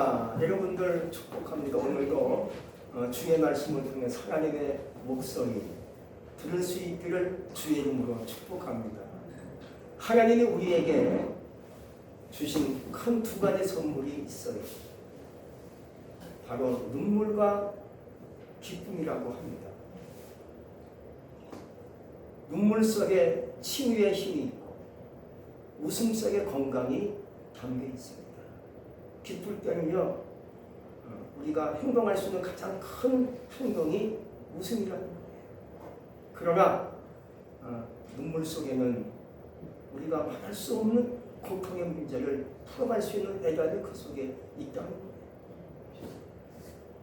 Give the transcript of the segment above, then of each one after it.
자, 여러분들 축복합니다. 오늘도 주의 말씀을 통해 하나님의 목소리 들을 수 있기를 주의 이름으로 축복합니다. 하나님이 우리에게 주신 큰 두 가지 선물이 있어요. 바로 눈물과 기쁨이라고 합니다. 눈물 속에 치유의 힘이 있고 웃음 속에 건강이 담겨 있습니다. 기쁠 때는요, 우리가 행동할 수 있는 가장 큰 행동이 웃음이라는 거예요. 그러나 눈물 속에는 우리가 말할 수 없는 고통의 문제를 풀어갈 수 있는 애달이 그 속에 있다는 거예요.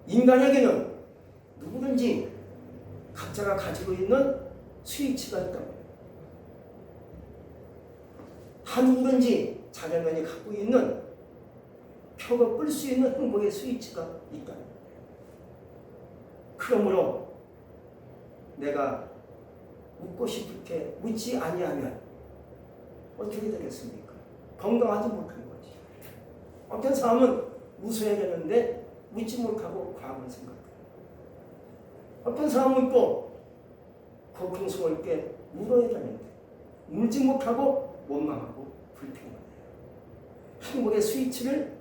인간에게는 누구든지 각자가 가지고 있는 스위치가 있다고. 한 누구든지 자녀면이 갖고 있는 켜고 끌 수 있는 행복의 스위치가 있다. 그러므로 내가 웃고 싶을 때 웃지 아니하면 어떻게 되겠습니까? 건강하지 못한 거지. 어떤 사람은 웃어야 되는데 웃지 못하고 과거를 생각해요. 어떤 사람은 또 고통스러울 때 울어야 되는데 울지 못하고 원망하고 불평하네요. 행복의 스위치를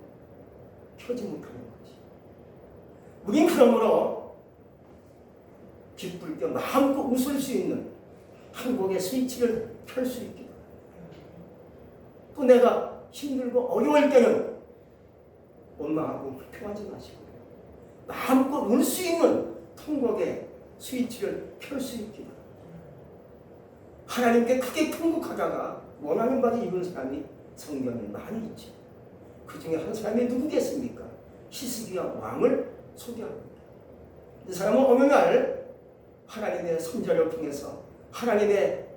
켜지 못하는 거지. 우린 그러므로 기쁠 때 마음껏 웃을 수 있는 행복의 스위치를 켤 수 있기도 합니다. 또 내가 힘들고 어려울 때는 원망하고 불평하지 마시고 마음껏 울 수 있는 통곡의 스위치를 켤 수 있기도 합니다. 하나님께 크게 통곡하다가 원하는 바를 이룬 사람이 성경에 많이 있죠. 그 중에 한 사람이 누구겠습니까? 히스기야 왕을 소개합니다. 이 사람은 어느 날 하나님의 선지자를 통해서 하나님의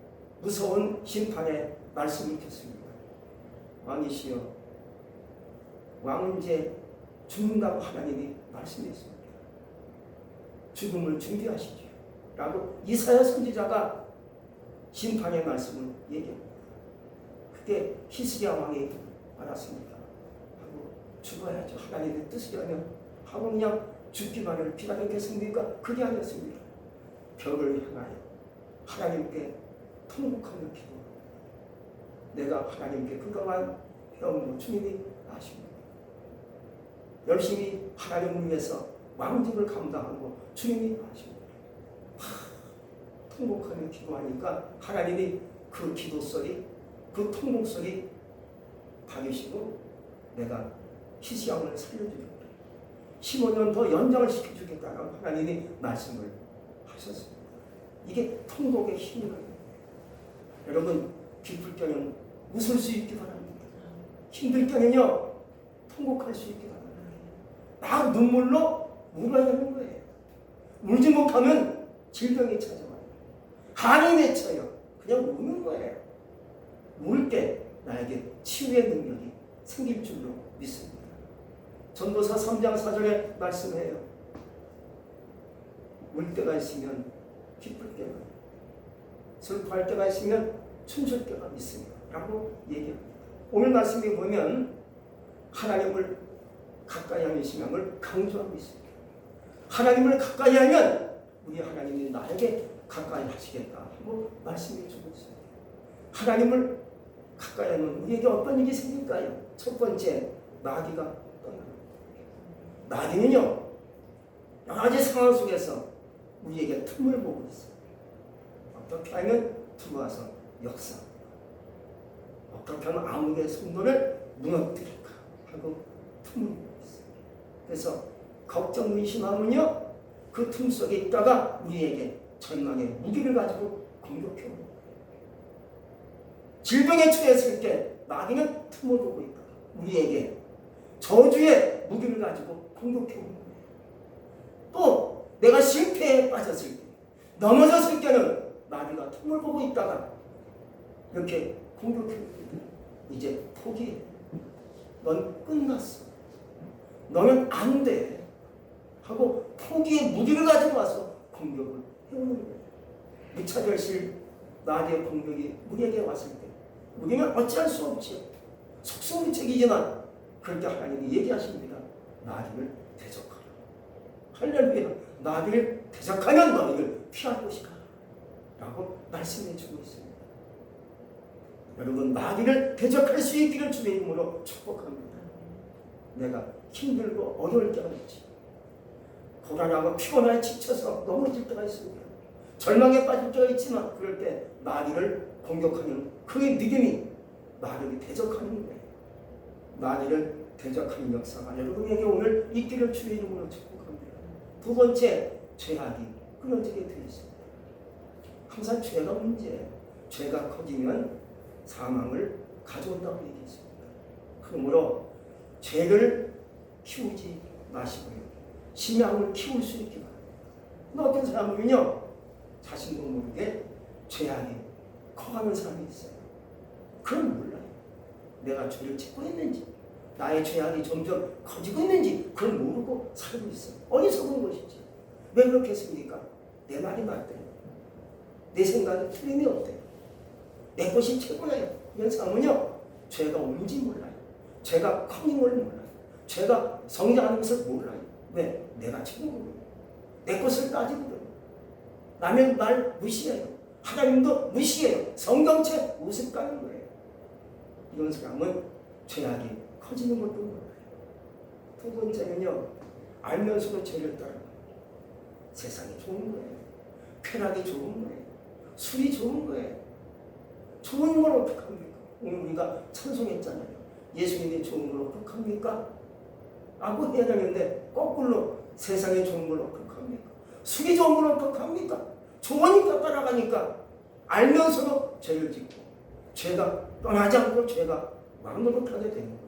무서운 심판의 말씀을 듣습니다. 왕이시여, 왕은 이제 죽는다고 하나님이 말씀했습니다. 죽음을 준비하시죠. 라고 이사야 선지자가 심판의 말씀을 얘기합니다. 그때 히스기야 왕이 알았습니다. 하고 죽어야죠. 하나님의 뜻이라면 하고 그냥 죽기만을 기다렸겠습니까? 그게 아니었습니다. 벽을 향하여 하나님께 통곡하며 기도합니다. 내가 하나님께 그동안 해온 주님이 아십니다. 열심히 하나님을 위해서 왕직을 감당하고 주님이 아십니다. 통곡하며 기도하니까 하나님이 그 기도 소리, 그 통곡 소리 받으시고 내가 히스기야를 살려주겠다. 15년 더 연장을 시켜주겠다라고 하나님이 말씀을 하셨습니다. 이게 통곡의 힘이거든요. 여러분, 기쁠 때는 웃을 수 있기 바랍니다. 힘들 때는요, 통곡할 수 있기 바랍니다. 막 눈물로 울어야 하는 거예요. 울지 못하면 질병이 찾아와요. 한이 맺혀요. 그냥 우는 거예요. 울 때 나에게 치유의 능력이 생길 줄로 믿습니다. 전도서 3장 4절에 말씀해요. 울 때가 있으면 기쁠 때가, 슬퍼할 때가 있으면 춤출 때가 있습니다. 라고 얘기합니다. 오늘 말씀에 보면 하나님을 가까이 하는 신앙을 강조하고 있습니다. 하나님을 가까이 하면 우리 하나님이 나에게 가까이 하시겠다 하고 말씀해 주고 있습니다. 하나님을 가까이 하면 우리에게 어떤 일이 생길까요? 첫 번째, 마귀가 떠납니다. 마귀는요, 여러 가지 상황 속에서 우리에게 틈을 보고 있어요. 어떻게 하면 들어와서 역사합니다. 어떻게 하면 암흑의 성도를 무너뜨릴까 하고 틈을 보고 있어요. 그래서 걱정, 의심하면요, 그 틈 속에 있다가 우리에게 절망의 무기를 가지고 공격해오는 거예요. 질병에 처했을 때 마귀는 틈을 보고 있다. 우리에게 저주의 무기를 가지고 공격해오는 거예요. 또 내가 실패에 빠졌을 때, 넘어졌을 때는 마귀가 틈을 보고 있다가 이렇게 공격해옵니다. 이제 포기해. 넌 끝났어. 너는 안 돼. 하고 포기의 무기를 가지고 와서 공격을 해오는 거예요. 무차별실 마귀의 공격이 우리에게 왔을 때 우리는 어찌할 수 없지요. 속수무책이지만 그렇게 하나님이 얘기하십니다. 나를 대적하라. 할렐루야. 나를 대적하면 너희를 피할 것이다 라고 말씀해 주고 있습니다. 여러분, 나를 대적할 수 있기를 주의 이름으로 축복합니다. 내가 힘들고 어려울 때가 있지. 고단하고 피곤하게 지쳐서 넘어질 때가 있습니다. 절망에 빠질 때가 있지만 그럴 때 나를 공격하는 그의 믿음이 나를 대적하는 거예요. 나를 대적하는 역사가 여러분에게 오늘 있기를 주의 이름으로 축복합니다. 두 번째, 죄악이 끊어지게 되어 있습니다. 항상 죄가 문제예요. 죄가 커지면 사망을 가져온다고 얘기했습니다. 그러므로 죄를 키우지 마시고요. 신앙을 키울 수 있기 바랍니다. 근데 어떤 사람은요, 자신도 모르게 죄악이 커가는 사람이 있어요. 그건 몰라요. 내가 죄를 짓고 있는지, 나의 죄악이 점점 커지고 있는지 그걸 모르고 살고 있어요. 어리석은 것이지. 왜 그렇게 했습니까? 내 말이 맞대요. 내 생각이 틀림이 없대요. 내 것이 최고예요. 이런 사람은요, 죄가 옳은지 몰라요. 죄가 커진 걸 몰라요. 죄가 성장하는 것을 몰라요. 왜? 내가 최고거든요. 내 것을 따지거든요. 남의 말 무시해요. 하나님도 무시해요. 성경책 우습다는 거예요. 이런 사람은 죄악이 커지는 것도 몰라요. 두 번째는요, 알면서도 죄를 따르는 거예요. 세상이 좋은 거예요. 쾌락이 좋은 거예요. 술이 좋은 거예요. 좋은 걸 어떡합니까? 오늘 우리가 찬송했잖아요. 예수님이 좋은 걸 어떡합니까? 라고 해야 되는데 거꾸로 세상에 좋은 걸 어떡합니까? 술이 좋은 걸 어떡합니까? 좋으니까 따라가니까 알면서도 죄를 짓고 죄가 떠나지 않고 죄가 마음으로 타게 되는 거예요.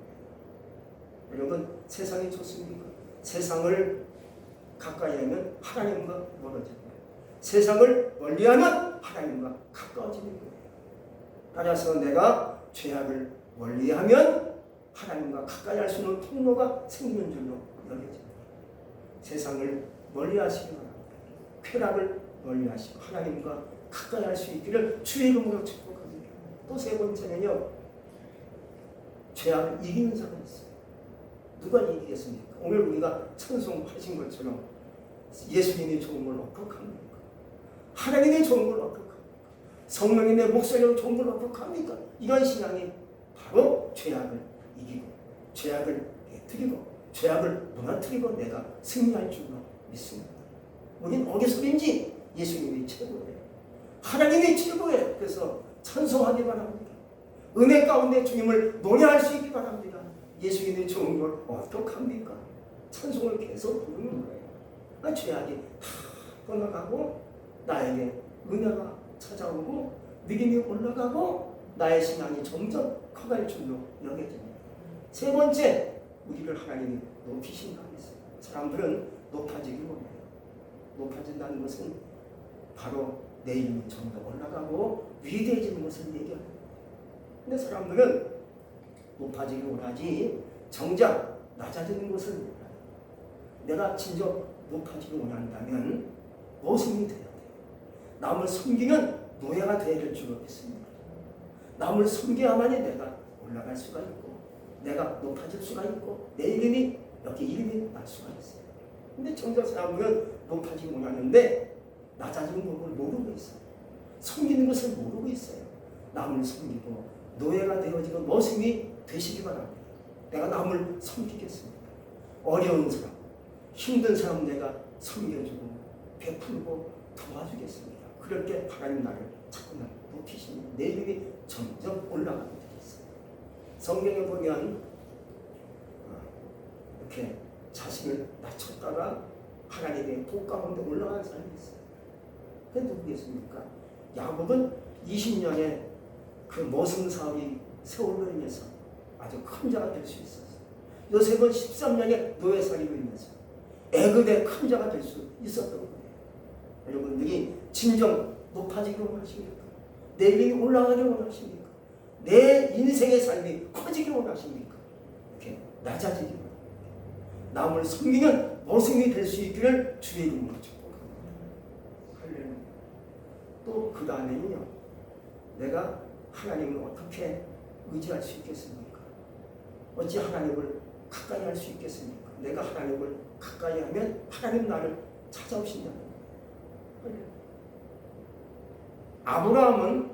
여러분, 세상이 좋습니까? 세상을 가까이 하면 하나님과 멀어지는 거예요. 세상을 멀리하면 하나님과 가까워지는 거예요. 따라서 내가 죄악을 멀리하면 하나님과 가까이 할 수 있는 통로가 생기는 줄로 여겨집니다. 세상을 멀리하시기 바랍니다. 쾌락을 멀리하시고 하나님과 가까이 할 수 있기를 주의 이름으로 축복합니다. 또 세 번째는요, 죄악을 이기는 사람이 있어요. 누가 이기겠습니까? 오늘 우리가 찬송하신 것처럼 예수님이 좋은 걸 어떡합니까? 하나님이 좋은 걸 어떡합니까? 성령이 내 목소리로 좋은 걸 어떡합니까? 이런 신앙이 바로 죄악을 이기고 죄악을 깨뜨리고 죄악을 무너뜨리고 내가 승리할 줄로 믿습니다. 우린 어디서든지 예수님이 최고예요. 하나님이 최고예요. 그래서 찬송하기 바랍니다. 은혜 가운데 주님을 노래할 수 있기 바랍니다. 예수님이 좋은 걸 어떡합니까? 찬송을 계속 부르는 거예요. 죄악이 다 떠나가고 나에게 은혜가 찾아오고 믿음이 올라가고 나의 신앙이 점점 커갈 줄로 여겨집니다. 세 번째, 우리를 하나님이 높이신다고 했어요. 사람들은 높아지기 원해요. 높아진다는 것은 바로 내 이름이 좀 더 올라가고 위대해지는 것을 얘기합니다. 근데 사람들은 높아지기 원하지 정작 낮아지는 것을 몰라요. 내가 진정 높아지기 원한다면 모습이 돼야 돼요. 남을 섬기는 노예가 되어야 될 줄 믿습니다. 남을 섬겨야만이 내가 올라갈 수가 있고 내가 높아질 수가 있고 내 이름이 여기 이름이 날 수가 있어요. 근데 정작 사람들은 높아지기 원하는데 낮아지는 법을 모르고 있어요. 섬기는 것을 모르고 있어요. 남을 섬기고 노예가 되어지는 모습이 되시기 바랍니다. 내가 남을 섬기겠습니다. 어려운 사람, 힘든 사람 내가 섬겨주고 베풀고 도와주겠습니다. 그럴 때 하나님 나를 자꾸 높이시면 내 이름이 점점 올라가게 되겠어요. 성경에 보면 이렇게 자신을 낮췄다가 하나님의 복 가운데 올라간 사람이 있어요. 그게 누구겠습니까? 야곱은 20년의 그 모성 사업이 세월로 인해서 아주 큰 자가 될 수 있었어요. 요셉은 13년의 노예살이로 인해서 애굽의 큰 자가 될 수 있었던 거예요. 여러분들이 진정 높아지기 원하십니까? 내 이름이 올라가기 원하십니까? 내 인생의 삶이 커지기 원하십니까? 이렇게 낮아지기 원합니다. 남을 섬기는 모습이 될 수 있기를 주의 이름으로 축복합니다. 할렐루야. 또 그 다음에는요, 내가 하나님을 어떻게 의지할 수 있겠습니까? 어찌 하나님을 가까이 할 수 있겠습니까? 내가 하나님을 가까이 하면 하나님 나를 찾아오신다는 거예요. 아브라함은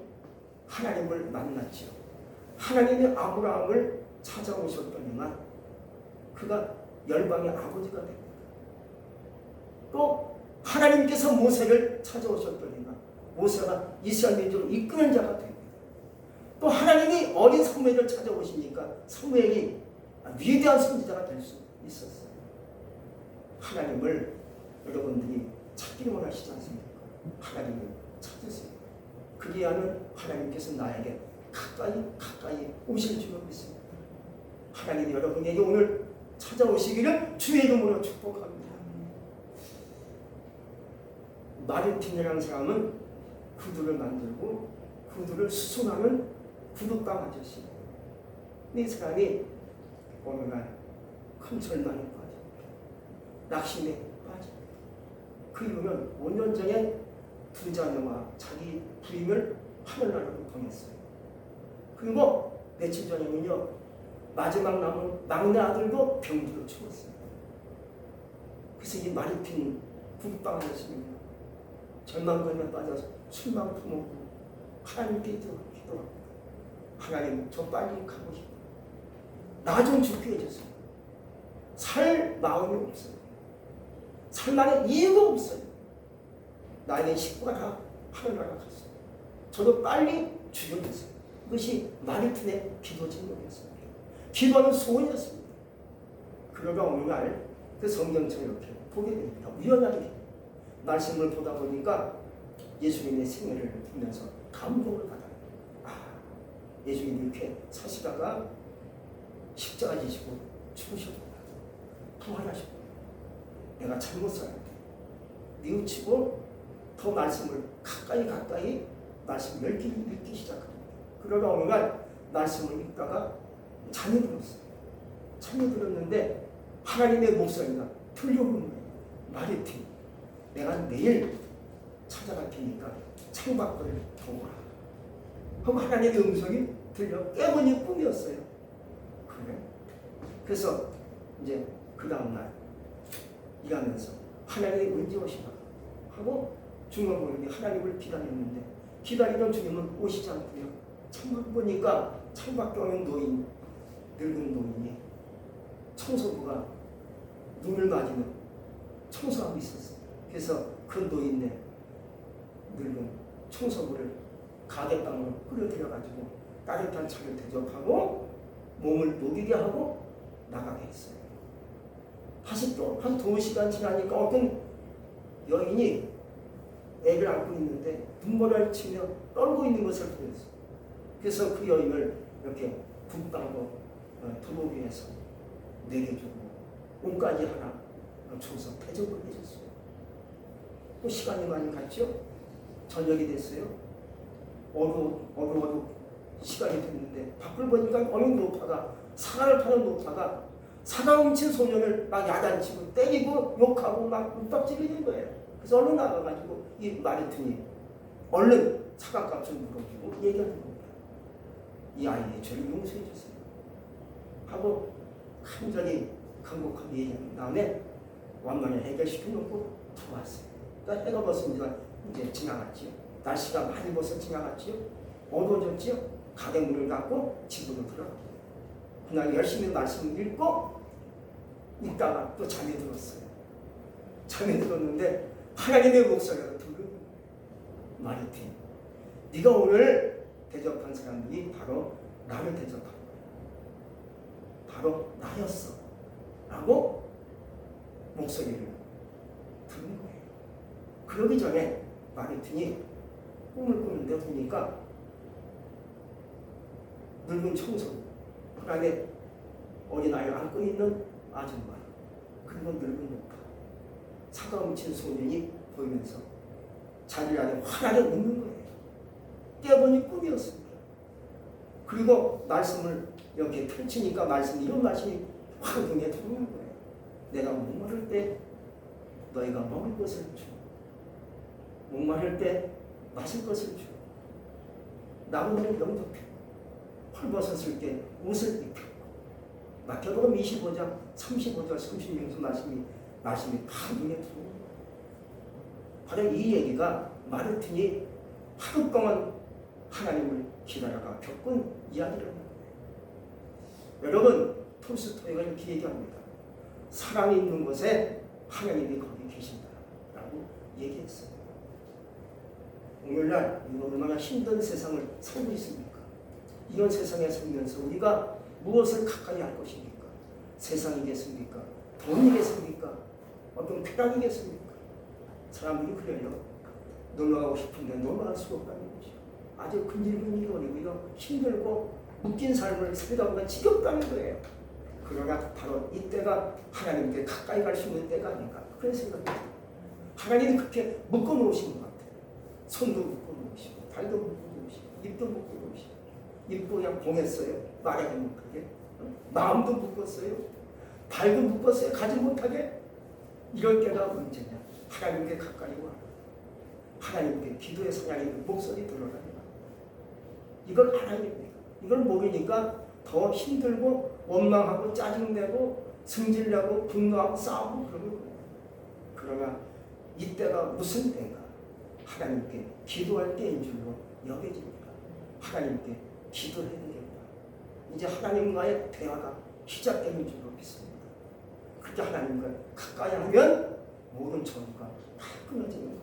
하나님을 만났죠. 하나님이 아브라함을 찾아오셨더니만 그가 열방의 아버지가 됩니다. 또 하나님께서 모세를 찾아오셨더니만 모세가 이스라엘 민족을 이끄는 자가 됩니다. 또 하나님이 어린 사무엘을 찾아오시니까 사무엘이 위대한 선지자가 될 수 있었어요. 하나님을 여러분들이 찾기를 원하시지 않습니까? 하나님을 찾으세요. 그리하면 하나님께서 나에게 가까이 오실 줄로 믿습니다. 하나님이 여러분에게 오늘 찾아오시기를 주의 이름으로 축복합니다. 마르틴이라는 사람은 구두를 만들고 구두를 수송하는 구두방 아저씨. 이 사람이 어느 날 큰 절망에 빠집니다. 낙심에 빠집니다. 그 이유는 5년 전에 두 자녀와 자기 부임을 하늘나라로 보냈어요. 그리고 며칠 전에는요, 마지막 남은 막내 아들도 병들어 죽었어요. 그래서 이 마르틴 구두방 아저씨는 절망감에 빠져서 술만 퍼먹고 하나님께 기도합니다. 하나님, 저 빨리 가고 싶어요. 나 좀 죽게 해주세요. 살 마음이 없어요. 살 만한 이유가 없어요. 나의 식구가 다 하늘나라 갔어요. 저도 빨리 죽여주세요. 이것이 마르틴의 기도 제목이었습니다. 기도하는 소원이었습니다. 그러다 어느 날 그 성경책을 이렇게 보게 됩니다. 우연하게 말씀을 보다 보니까 예수님의 생애를 보면서 감동을 받아요. 예수님이 이렇게 사시다가 십자가 지시고 죽으셨구나. 부활하셨구나. 내가 잘못 살았다. 뉘우치고 더 말씀을 가까이 말씀을 읽기 시작합니다. 그러다 어느 날 말씀을 읽다가 잠이 들었어요. 잠이 들었는데 하나님의 목소리가 들려오는 거예요. 마르틴, 내가 내일 찾아갈 테니까 창밖을 보라. 그럼 하나님의 음성이 들려 깨보니 꿈이었어요. 그래? 그래서 이제 그 다음날 일하면서 하나님이 언제 오시나 하고 중간고름이 하나님을 기다렸는데 기다리던 주님은 오시지 않고요. 창밖 보니까 창밖에 오는 노인, 늙은 노인이 청소부가 눈을 맞으며 청소하고 있었어요. 그래서 그 노인네 늙은 청소부를 가게방으로 끌어들여가지고 따뜻한 차를 대접하고 몸을 녹이게 하고 나가게 했어요. 다시 또 한 2시간 지나니까 어떤 여인이 애를 안고 있는데 눈물을 치며 떨고 있는 것을 보였어요. 그래서 그 여인을 이렇게 북방으로 도로 위에서 내려주고 옷까지 하나 줘서 대접을 해줬어요. 또 시간이 많이 갔죠. 저녁이 됐어요. 어두 시간이 됐는데 밖을 보니까 어느 노파가 사과를 파는 노파가 사과 훔친 소년을 막 야단치고 때리고 욕하고 막 윽박지르는 거예요. 그래서 얼른 나가가지고 이 마르틴이 얼른 사과값을 물어주고 얘기하는 겁니다. 이 아이의 죄를 용서해 주세요 하고 간절히 간곡하게 얘기한 다음에 완만히 해결시켜놓고 들어왔어요. 그러니까 해가 벌써 이제 지나갔지요. 날씨가 많이 벌써 지나갔지요. 어두워졌지요. 가게 문을 닫고 집으로 들어갑니다. 그날 열심히 말씀을 읽고 읽다가 또 잠이 들었어요. 잠이 들었는데 하나님의 목소리가 들리는 마르틴, 네가 오늘 대접한 사람들이 바로 나를 대접한 거야. 바로 나였어. 라고 목소리를 들은 거예요. 그러기 전에 마르틴이 꿈을 꾸는데 보니까 늙은 청소부, 그 안에 어린아이를 안고 있는 아줌마, 그리고 늙은 노파, 사과 훔친 소년이 보이면서 자기 안에 환하게 웃는 거예요. 깨보니 꿈이었습니다. 그리고 말씀을 이렇게 펼치니까 이런 말씀이 확 눈에 들어오는 거예요. 내가 목마를 때 너희가 먹을 것을 주, 목마를 때 마실 것을 주, 나무를 영접해, 헐벗었을 때 옷을 입혀. 마태복음 25장 35절 36절 말씀이 다 눈에 들어옵니다. 바로 이 얘기가 마르틴이 하루 동안 하나님을 기다려가 겪은 이야기를 여러분, 톨스토이가 이렇게 얘기합니다. 사랑이 있는 곳에 하나님이 거기 계신다라고 얘기했어요. 오늘날 얼마나 힘든 세상을 살고 있습니까? 이런 세상에 살면서 우리가 무엇을 가까이 할 것입니까? 세상이겠습니까? 돈이겠습니까? 어떤 쾌락이겠습니까? 사람들이 그래요. 놀러가고 싶은데 놀러갈 수가 없다는 거죠. 아주 근질근질거리고요. 힘들고 묶인 삶을 살다 보면 지겹다는 거예요. 그러나 바로 이때가 하나님께 가까이 갈 수 있는 때가 아닌가 그런 생각입니다. 하나님이 그렇게 묶어놓으신 것 같아요. 손도 묶어놓으시고 발도 묶어놓으시고 입도 묶어놓으시고 입도 그냥 봉했어요. 말하기 못하게. 마음도 묶었어요. 발도 묶었어요. 가지 못하게. 이럴 때가 언제냐. 하나님께 가까이 와. 하나님께 기도해서 하나님의 목소리 들어가는 거. 이걸 알아야 됩니다. 이걸 모르니까 더 힘들고 원망하고 짜증내고 승질내고 분노하고 싸우고 그러는 거예요. 그러나 이때가 무슨 때인가? 하나님께 기도할 때인 줄로 여겨집니다. 하나님께 기도해야 되겠다. 이제 하나님과의 대화가 시작되는 줄로 믿습니다. 그렇게 하나님과 가까이 하면 모든 전부가 다 끊어지는 거예요.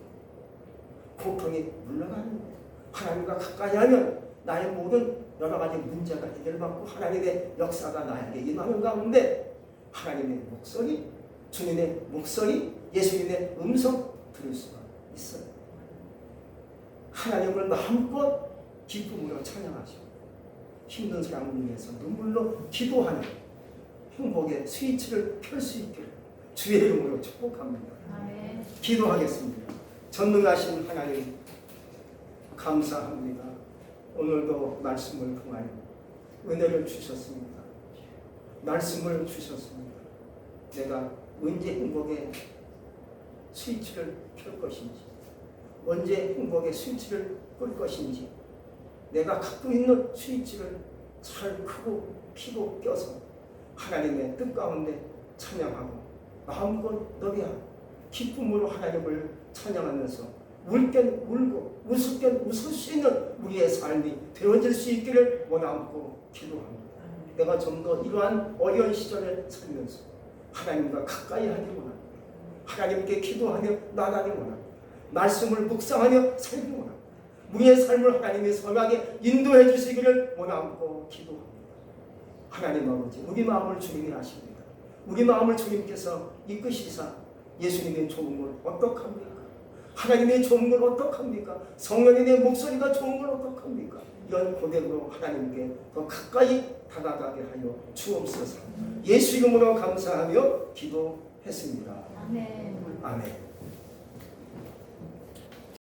고통이 물러가는 거예요. 하나님과 가까이 하면 나의 모든 여러 가지 문제가 해결받고 하나님의 역사가 나에게 임하는 가운데 하나님의 목소리, 주님의 목소리, 예수님의 음성 들을 수가 있어요. 하나님을 마음껏 기쁨으로 찬양하시고 힘든 사람을 위해서 눈물로 기도하는 행복의 스위치를 켤 수 있기를 주의 이름으로 축복합니다. 아멘. 기도하겠습니다. 전능하신 하나님 감사합니다. 오늘도 말씀을 통하여 은혜를 주셨습니다. 말씀을 주셨습니다. 내가 언제 행복의 스위치를 켤 것인지, 언제 행복의 스위치를 끌 것인지, 내가 갖고 있는 스위치를 잘 크고 피고 껴서 하나님의 뜻 가운데 찬양하고 마음껏 노래하고 기쁨으로 하나님을 찬양하면서 울 땐 울고 웃을 땐 웃을 수 있는 우리의 삶이 되어질 수 있기를 원하고 기도합니다. 내가 좀 더 이러한 어려운 시절에 살면서 하나님과 가까이 하기 원합니다. 하나님께 기도하며 나가기 원합니다. 말씀을 묵상하며 살기 원합니다. 우리의 삶을 하나님의 선하게 인도해 주시기를 원하고 기도합니다. 하나님 아버지, 우리 마음을 주님이 아십니다. 우리 마음을 주님께서 이끄시사 예수님의 좋은 걸 어떡합니까? 하나님의 좋은 걸 어떡합니까? 성령님의 목소리가 좋은 걸 어떡합니까? 이런 고백으로 하나님께 더 가까이 다가가게 하여 주옵소서. 예수 이름으로 감사하며 기도했습니다. 아멘. 아멘.